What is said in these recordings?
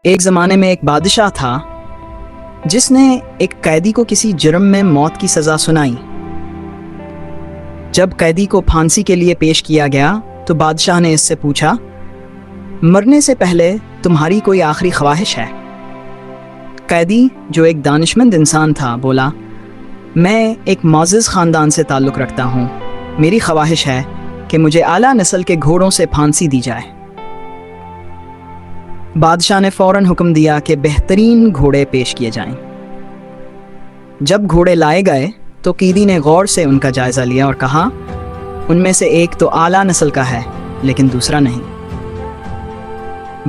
ایک زمانے میں ایک بادشاہ تھا جس نے ایک قیدی کو کسی جرم میں موت کی سزا سنائی۔ جب قیدی کو پھانسی کے لیے پیش کیا گیا تو بادشاہ نے اس سے پوچھا، مرنے سے پہلے تمہاری کوئی آخری خواہش ہے؟ قیدی جو ایک دانشمند انسان تھا بولا، میں ایک معزز خاندان سے تعلق رکھتا ہوں، میری خواہش ہے کہ مجھے اعلیٰ نسل کے گھوڑوں سے پھانسی دی جائے۔ بادشاہ نے فوراً حکم دیا کہ بہترین گھوڑے پیش کیے جائیں۔ جب گھوڑے لائے گئے تو قیدی نے غور سے ان کا جائزہ لیا اور کہا، ان میں سے ایک تو اعلیٰ نسل کا ہے لیکن دوسرا نہیں۔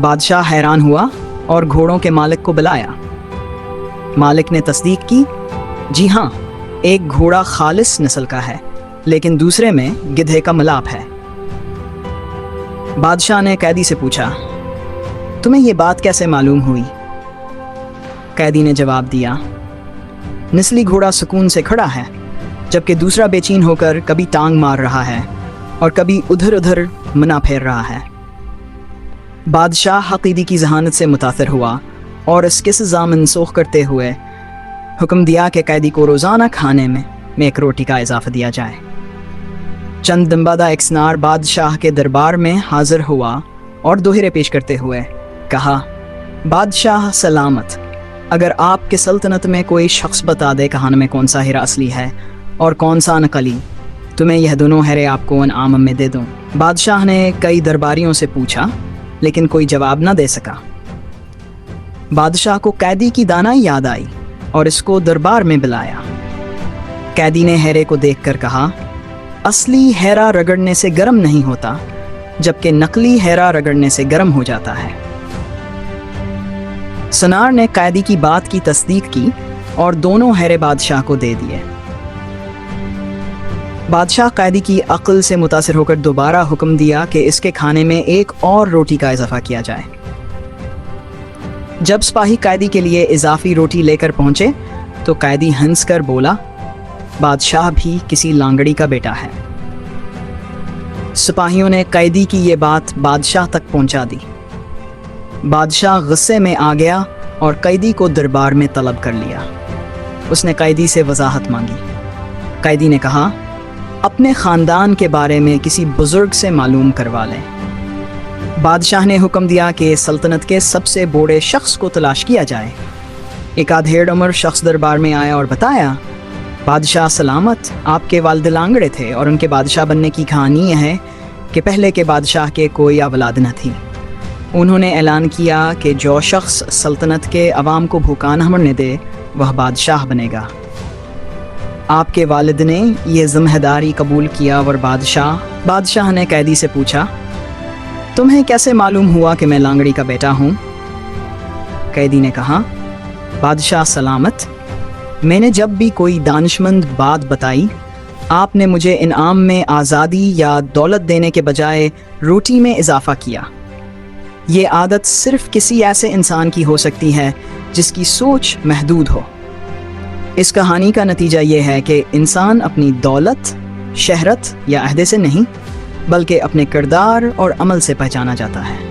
بادشاہ حیران ہوا اور گھوڑوں کے مالک کو بلایا۔ مالک نے تصدیق کی، جی ہاں، ایک گھوڑا خالص نسل کا ہے لیکن دوسرے میں گدھے کا ملاپ ہے۔ بادشاہ نے قیدی سے پوچھا، تمہیں یہ بات کیسے معلوم ہوئی؟ قیدی نے جواب دیا، نسلی گھوڑا سکون سے کھڑا ہے جبکہ دوسرا بے چین ہو کر کبھی ٹانگ مار رہا ہے اور کبھی ادھر ادھر منا پھیر رہا ہے۔ بادشاہ قیدی کی ذہانت سے متاثر ہوا اور اس قصہ منسوخ کرتے ہوئے حکم دیا کہ قیدی کو روزانہ کھانے میں ایک روٹی کا اضافہ دیا جائے۔ چند دن بعد ایک سنار بادشاہ کے دربار میں حاضر ہوا اور دوہرے پیش کرتے ہوئے کہا، بادشاہ سلامت، اگر آپ کے سلطنت میں کوئی شخص بتا دے کہان میں کون سا ہیرا اصلی ہے اور کون سا نقلی، تو میں یہ دونوں ہیرے آپ کو انعام میں دے دوں۔ بادشاہ نے کئی درباریوں سے پوچھا لیکن کوئی جواب نہ دے سکا۔ بادشاہ کو قیدی کی دانائی یاد آئی اور اس کو دربار میں بلایا۔ قیدی نے ہیرے کو دیکھ کر کہا، اصلی ہیرا رگڑنے سے گرم نہیں ہوتا جبکہ نقلی ہیرا رگڑنے سے گرم ہو جاتا ہے۔ سنار نے قیدی کی بات کی تصدیق کی اور دونوں ہیرے بادشاہ کو دے دیے۔ بادشاہ قیدی کی عقل سے متاثر ہو کر دوبارہ حکم دیا کہ اس کے کھانے میں ایک اور روٹی کا اضافہ کیا جائے۔ جب سپاہی قیدی کے لیے اضافی روٹی لے کر پہنچے تو قیدی ہنس کر بولا، بادشاہ بھی کسی لانگڑی کا بیٹا ہے۔ سپاہیوں نے قیدی کی یہ بات بادشاہ تک پہنچا دی۔ بادشاہ غصے میں آ گیا اور قیدی کو دربار میں طلب کر لیا۔ اس نے قیدی سے وضاحت مانگی۔ قیدی نے کہا، اپنے خاندان کے بارے میں کسی بزرگ سے معلوم کروا لیں۔ بادشاہ نے حکم دیا کہ سلطنت کے سب سے بوڑھے شخص کو تلاش کیا جائے۔ ایک آدھیڑ عمر شخص دربار میں آیا اور بتایا، بادشاہ سلامت، آپ کے والد لانگڑے تھے اور ان کے بادشاہ بننے کی کہانی یہ ہے کہ پہلے کے بادشاہ کے کوئی اولاد نہ تھی۔ انہوں نے اعلان کیا کہ جو شخص سلطنت کے عوام کو بھوکا نہ مرنے دے وہ بادشاہ بنے گا۔ آپ کے والد نے یہ ذمہ داری قبول کیا اور بادشاہ نے قیدی سے پوچھا، تمہیں کیسے معلوم ہوا کہ میں لانگڑی کا بیٹا ہوں؟ قیدی نے کہا، بادشاہ سلامت، میں نے جب بھی کوئی دانشمند بات بتائی، آپ نے مجھے انعام میں آزادی یا دولت دینے کے بجائے روٹی میں اضافہ کیا۔ یہ عادت صرف کسی ایسے انسان کی ہو سکتی ہے جس کی سوچ محدود ہو۔ اس کہانی کا نتیجہ یہ ہے کہ انسان اپنی دولت، شہرت یا عہدے سے نہیں بلکہ اپنے کردار اور عمل سے پہچانا جاتا ہے۔